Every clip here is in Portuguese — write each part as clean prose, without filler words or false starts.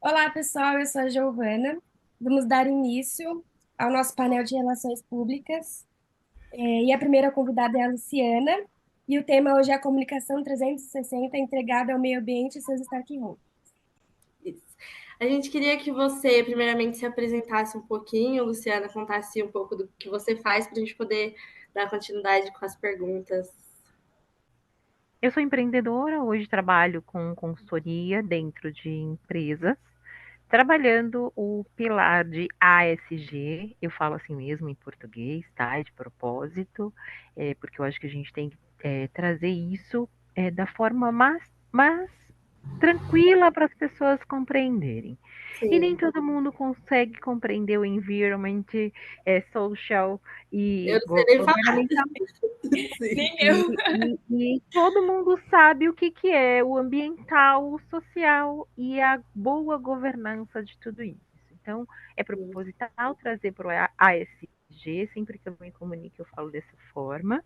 Olá, pessoal, eu sou a Giovana. Vamos dar início ao nosso painel de relações públicas. E a primeira convidada é a Luciana. E o tema hoje é a comunicação 360 entregada ao meio ambiente e seus stakeholders. Isso. A gente queria que você, primeiramente, se apresentasse um pouquinho, Luciana, contasse um pouco do que você faz para a gente poder dar continuidade com as perguntas. Eu sou empreendedora, hoje trabalho com consultoria dentro de empresas, trabalhando o pilar de ASG, eu falo assim mesmo em português, tá? De propósito, porque eu acho que a gente tem que trazer isso da forma mais tranquila para as pessoas compreenderem. E nem Sim, todo mundo consegue compreender o environment, social eu e não sei nem falar. governamental. Sim. Nem eu. E todo mundo sabe o que, que é o ambiental, o social e a boa governança de tudo isso. Então, é proposital trazer para o ASG, sempre que eu me comunico, eu falo dessa forma.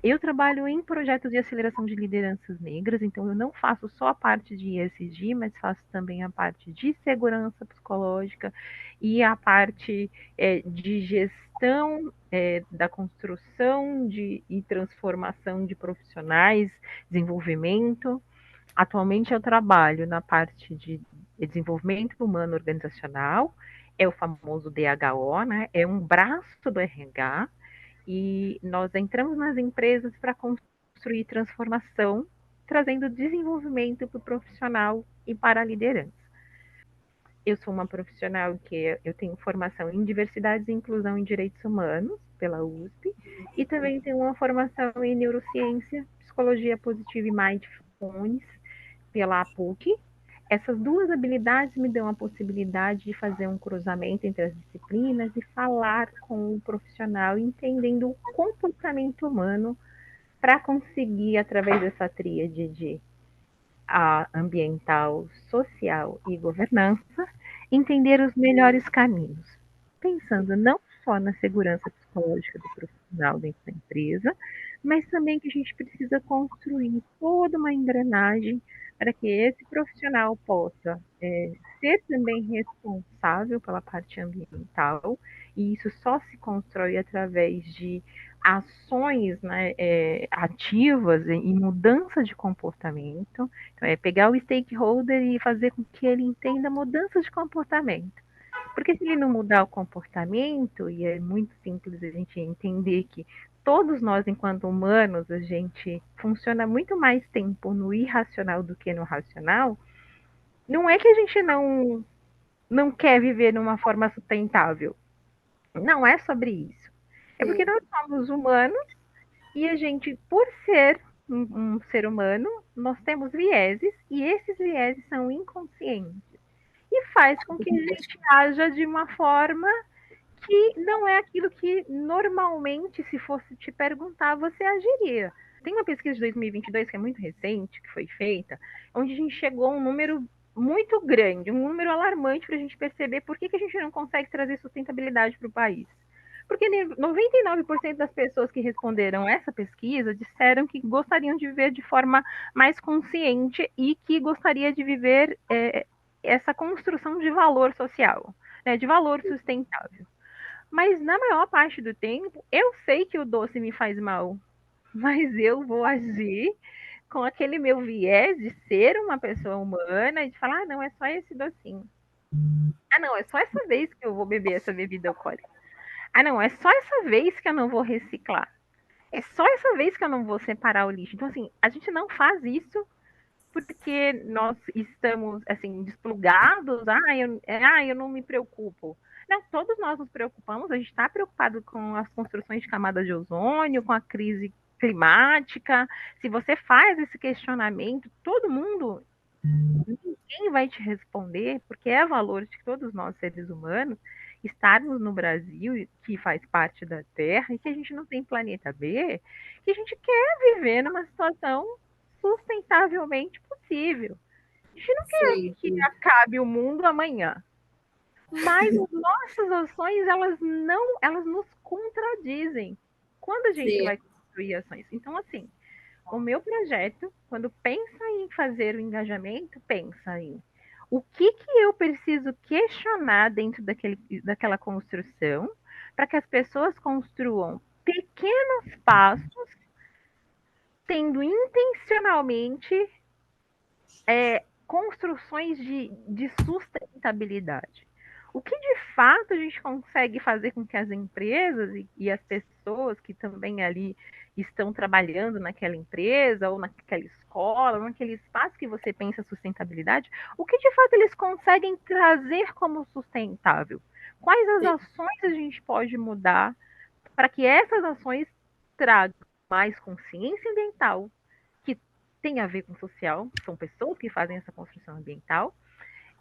Eu trabalho em projetos de aceleração de lideranças negras, então eu não faço só a parte de ESG, mas faço também a parte de segurança psicológica e a parte de gestão da construção e transformação de profissionais, desenvolvimento. Atualmente eu trabalho na parte de desenvolvimento humano organizacional, é o famoso DHO, né? É um braço do RH, e nós entramos nas empresas para construir transformação, trazendo desenvolvimento para o profissional e para a liderança. Eu sou uma profissional que eu tenho formação em diversidade e inclusão em direitos humanos pela USP e também tenho uma formação em neurociência, psicologia positiva e mindfulness pela PUC. Essas duas habilidades me dão a possibilidade de fazer um cruzamento entre as disciplinas e falar com o profissional, entendendo o comportamento humano para conseguir, através dessa tríade de ambiental, social e governança, entender os melhores caminhos, pensando não só na segurança psicológica do profissional dentro da empresa, mas também que a gente precisa construir toda uma engrenagem para que esse profissional possa ser também responsável pela parte ambiental, e isso só se constrói através de ações, né, ativas e mudança de comportamento. Então, é pegar o stakeholder e fazer com que ele entenda mudanças de comportamento. Porque se ele não mudar o comportamento, e é muito simples a gente entender que todos nós, enquanto humanos, a gente funciona muito mais tempo no irracional do que no racional, não é que a gente não quer viver de uma forma sustentável. Não é sobre isso. É porque Sim. nós somos humanos e a gente, por ser um ser humano, nós temos vieses e esses vieses são inconscientes. E faz com que a gente haja de uma forma que não é aquilo que normalmente, se fosse te perguntar, você agiria. Tem uma pesquisa de 2022 que é muito recente, que foi feita, onde a gente chegou a um número muito grande, um número alarmante para a gente perceber por que a gente não consegue trazer sustentabilidade para o país. Porque 99% das pessoas que responderam essa pesquisa disseram que gostariam de viver de forma mais consciente e que gostaria de viver essa construção de valor social, né, de valor sustentável. Mas na maior parte do tempo, eu sei que o doce me faz mal, mas eu vou agir com aquele meu viés de ser uma pessoa humana e de falar, ah, não, é só esse docinho. Ah, não, é só essa vez que eu vou beber essa bebida alcoólica. Ah, não, é só essa vez que eu não vou reciclar. É só essa vez que eu não vou separar o lixo. Então, assim, a gente não faz isso porque nós estamos, assim, desplugados. Eu não me preocupo. Não, todos nós nos preocupamos. A gente está preocupado com as construções de camadas de ozônio, com a crise climática. Se você faz esse questionamento, todo mundo, ninguém vai te responder, porque é valor de todos nós, seres humanos, estarmos no Brasil, que faz parte da Terra, e que a gente não tem planeta B, que a gente quer viver numa situação sustentavelmente possível. A gente não quer Sim. que acabe o mundo amanhã. Mas as nossas ações, elas nos contradizem. Quando a gente Sim. vai construir ações? Então, assim, o meu projeto, quando pensa em fazer o engajamento, pensa em O que eu preciso questionar dentro daquela construção para que as pessoas construam pequenos passos, tendo intencionalmente construções de sustentabilidade. O que de fato a gente consegue fazer com que as empresas e as pessoas que também ali estão trabalhando naquela empresa ou naquela escola, ou naquele espaço que você pensa sustentabilidade, o que de fato eles conseguem trazer como sustentável? Quais as ações a gente pode mudar para que essas ações tragam mais consciência ambiental, que tem a ver com social, são pessoas que fazem essa construção ambiental,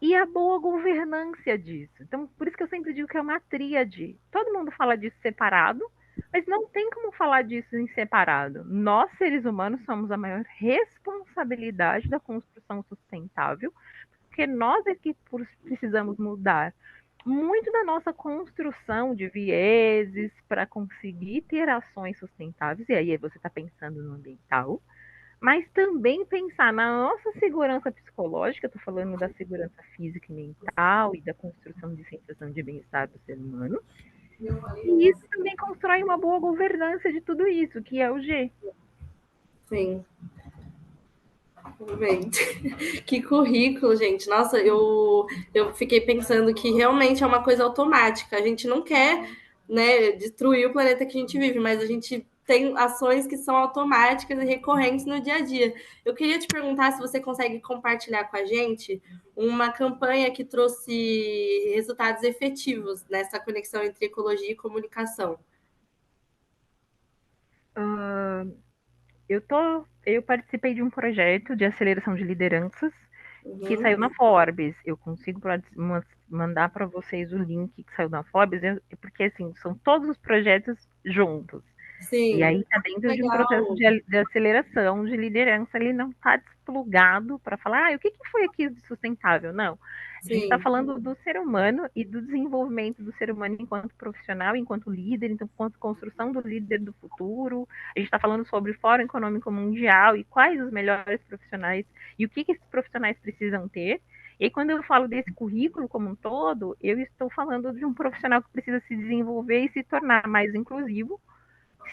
e a boa governança disso. Então, por isso que eu sempre digo que é uma tríade. Todo mundo fala disso separado, mas não tem como falar disso em separado. Nós, seres humanos, somos a maior responsabilidade da construção sustentável, porque nós é que precisamos mudar muito da nossa construção de vieses para conseguir ter ações sustentáveis, e aí você está pensando no ambiental, mas também pensar na nossa segurança psicológica, estou falando da segurança física e mental e da construção de sensação de bem-estar do ser humano. E isso também constrói uma boa governança de tudo isso, que é o G. Sim. Realmente. Que currículo, gente. Nossa, eu fiquei pensando que realmente é uma coisa automática. A gente não quer, né, destruir o planeta que a gente vive, mas a gente tem ações que são automáticas e recorrentes no dia a dia. Eu queria te perguntar se você consegue compartilhar com a gente uma campanha que trouxe resultados efetivos nessa conexão entre ecologia e comunicação. Eu participei de um projeto de aceleração de lideranças que Uhum. saiu na Forbes. Eu consigo mandar para vocês o link que saiu na Forbes, porque assim, são todos os projetos juntos. Sim. E aí está dentro de um Legal. processo de aceleração de liderança, ele não está desplugado para falar, o que foi aquilo de sustentável? Não. A gente está falando do ser humano e do desenvolvimento do ser humano enquanto profissional, enquanto líder, enquanto construção do líder do futuro. A gente está falando sobre o Fórum Econômico Mundial e quais os melhores profissionais e o que esses profissionais precisam ter. E aí, quando eu falo desse currículo como um todo, eu estou falando de um profissional que precisa se desenvolver e se tornar mais inclusivo,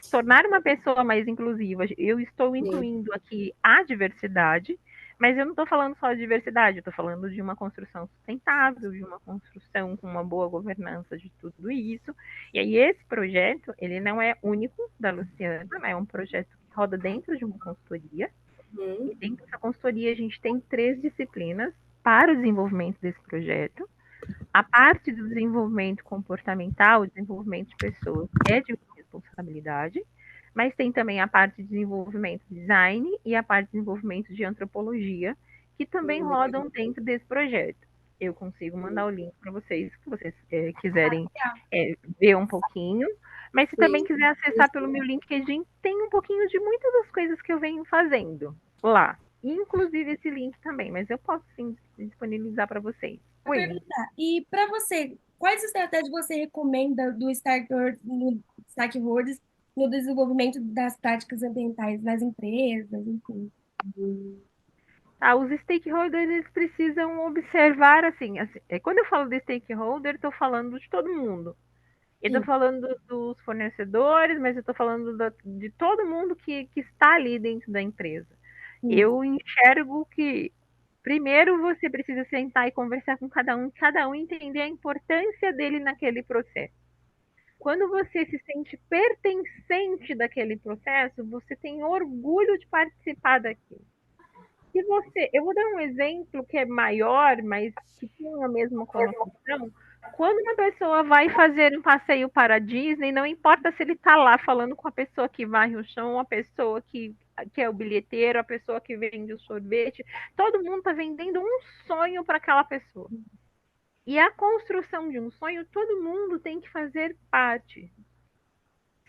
se tornar uma pessoa mais inclusiva. Eu estou incluindo aqui a diversidade, mas eu não estou falando só de diversidade, eu estou falando de uma construção sustentável, de uma construção com uma boa governança de tudo isso. E aí esse projeto, ele não é único da Luciana, é um projeto que roda dentro de uma consultoria. E dentro dessa consultoria a gente tem 3 disciplinas para o desenvolvimento desse projeto. A parte do desenvolvimento comportamental, o desenvolvimento de pessoas, é de responsabilidade, mas tem também a parte de desenvolvimento de design e a parte de desenvolvimento de antropologia, que também rodam dentro desse projeto. Eu consigo mandar o link para vocês, se vocês quiserem ver um pouquinho, mas se também quiser acessar pelo meu LinkedIn, tem um pouquinho de muitas das coisas que eu venho fazendo lá. Inclusive esse link também, mas eu posso sim disponibilizar para vocês. Vou perguntar. E para você, quais estratégias você recomenda do stakeholders no desenvolvimento das práticas ambientais nas empresas, enfim? Os stakeholders eles precisam observar assim, quando eu falo de stakeholder, estou falando de todo mundo. Eu estou falando dos fornecedores, mas eu estou falando de todo mundo que está ali dentro da empresa. Eu enxergo que primeiro você precisa sentar e conversar com cada um entender a importância dele naquele processo. Quando você se sente pertencente daquele processo, você tem orgulho de participar daquilo. Eu vou dar um exemplo que é maior, mas que tem a mesma conotação. Quando uma pessoa vai fazer um passeio para a Disney, não importa se ele está lá falando com a pessoa que varre o chão, a pessoa que é o bilheteiro, a pessoa que vende o sorvete, todo mundo está vendendo um sonho para aquela pessoa. E a construção de um sonho, todo mundo tem que fazer parte.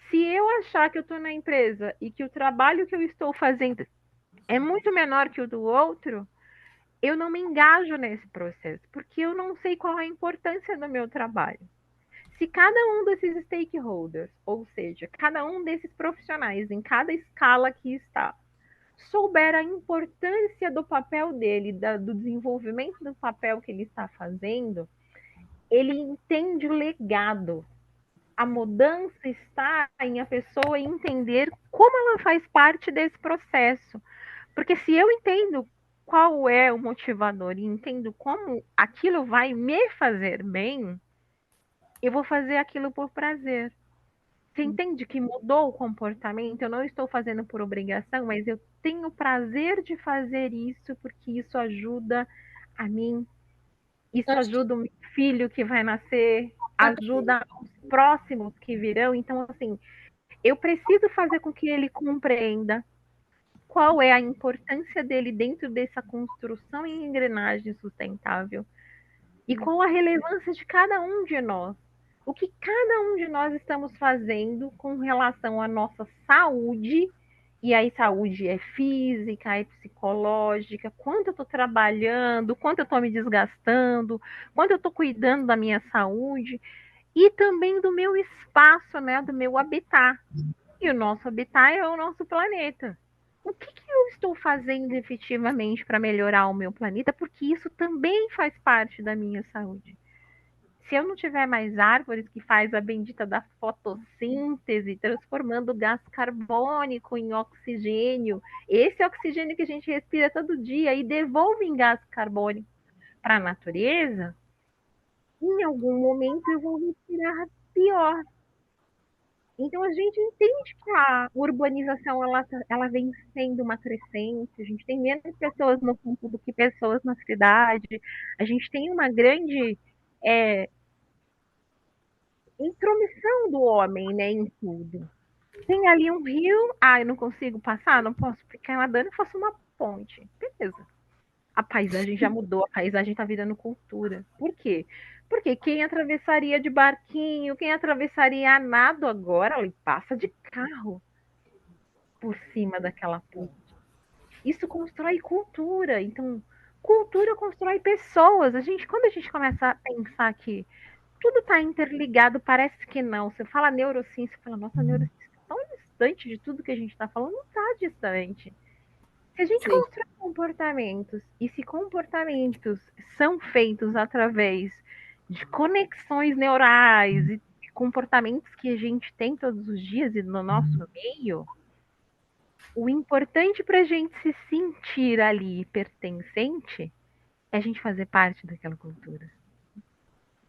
Se eu achar que eu estou na empresa e que o trabalho que eu estou fazendo é muito menor que o do outro, eu não me engajo nesse processo, porque eu não sei qual é a importância do meu trabalho. Se cada um desses stakeholders, ou seja, cada um desses profissionais, em cada escala que está, souber a importância do papel dele, do desenvolvimento do papel que ele está fazendo, ele entende o legado. A mudança está em a pessoa entender como ela faz parte desse processo. Porque se eu entendo qual é o motivador e entendo como aquilo vai me fazer bem, eu vou fazer aquilo por prazer. Você entende que mudou o comportamento? Eu não estou fazendo por obrigação, mas eu tenho prazer de fazer isso porque isso ajuda a mim, isso ajuda o meu filho que vai nascer, ajuda os próximos que virão. Então, assim, eu preciso fazer com que ele compreenda qual é a importância dele dentro dessa construção em engrenagem sustentável e qual a relevância de cada um de nós. O que cada um de nós estamos fazendo com relação à nossa saúde, e aí saúde é física, é psicológica, quanto eu estou trabalhando, quanto eu estou me desgastando, quanto eu estou cuidando da minha saúde, e também do meu espaço, né, do meu habitat. E o nosso habitat é o nosso planeta. O que eu estou fazendo efetivamente para melhorar o meu planeta? Porque isso também faz parte da minha saúde. Se eu não tiver mais árvores que faz a bendita da fotossíntese, transformando gás carbônico em oxigênio, esse oxigênio que a gente respira todo dia e devolve em gás carbônico para a natureza, em algum momento eu vou respirar pior. Então a gente entende que a urbanização ela vem sendo uma crescente, a gente tem menos pessoas no campo do que pessoas na cidade, a gente tem uma grande intromissão do homem, né, em tudo. Tem ali um rio, eu não consigo passar, não posso ficar nadando, eu faço uma ponte. Beleza. A paisagem já mudou, a paisagem está virando cultura. Por quê? Porque quem atravessaria de barquinho, quem atravessaria a nado agora, ele passa de carro por cima daquela ponte. Isso constrói cultura. Então, cultura constrói pessoas. Quando a gente começa a pensar que tudo está interligado, parece que não. Você fala neurociência, você fala, nossa, a neurociência está tão distante de tudo que a gente está falando, não está distante. Se a gente constrói comportamentos, e se comportamentos são feitos através de conexões neurais e comportamentos que a gente tem todos os dias e no nosso meio, o importante para a gente se sentir ali pertencente é a gente fazer parte daquela cultura.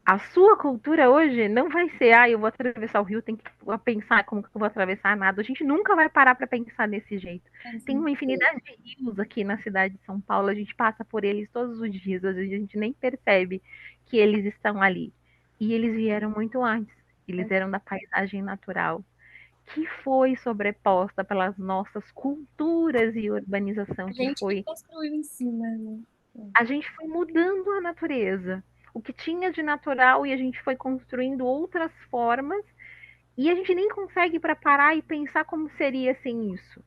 A sua cultura hoje não vai ser, eu vou atravessar o rio, tem que pensar como que eu vou atravessar nada. A gente nunca vai parar para pensar desse jeito. Tem uma infinidade de rios aqui na cidade de São Paulo, a gente passa por eles todos os dias, às vezes a gente nem percebe que eles estão ali. E eles vieram muito antes, eles eram da paisagem natural, que foi sobreposta pelas nossas culturas e urbanização. A gente que construiu em cima, né? A gente foi mudando a natureza. O que tinha de natural e a gente foi construindo outras formas e a gente nem consegue preparar e pensar como seria sem isso.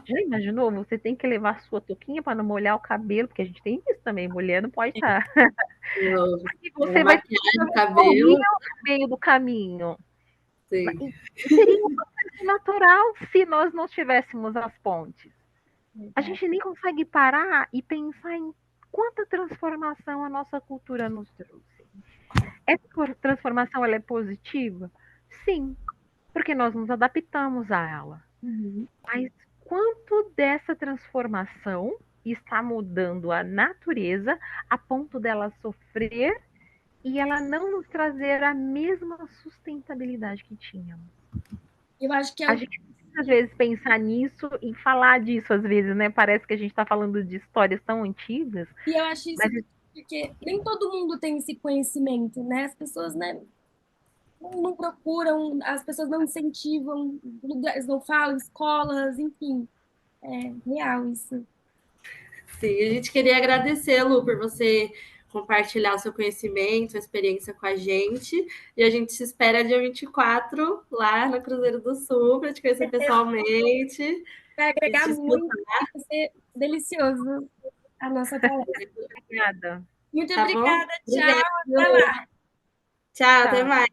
Já imaginou? Você tem que levar a sua touquinha para não molhar o cabelo, porque a gente tem isso também, mulher não pode estar. Porque você vai ter o cabelo no meio do caminho. Sim. Seria um processo natural se nós não tivéssemos as pontes. A gente nem consegue parar e pensar em quanta transformação a nossa cultura nos trouxe. Essa transformação ela é positiva? Sim, porque nós nos adaptamos a ela. Mas quanto dessa transformação está mudando a natureza a ponto dela sofrer e ela não nos trazer a mesma sustentabilidade que tínhamos? Eu acho que a gente precisa, às vezes, pensar nisso e falar disso, às vezes, né? Parece que a gente está falando de histórias tão antigas. E eu acho isso porque nem todo mundo tem esse conhecimento, né? As pessoas, né, não procuram, as pessoas não incentivam, lugares não falam, escolas, enfim. É real isso. Sim, a gente queria agradecer, Lu, por você compartilhar o seu conhecimento, sua experiência com a gente. E a gente se espera dia 24 lá no Cruzeiro do Sul para te conhecer pessoalmente. Vai agregar muito, vai ser delicioso a nossa palestra. Obrigada. Muito Tá obrigada, bom? tchau, Obrigada. até lá. Tchau, até mais.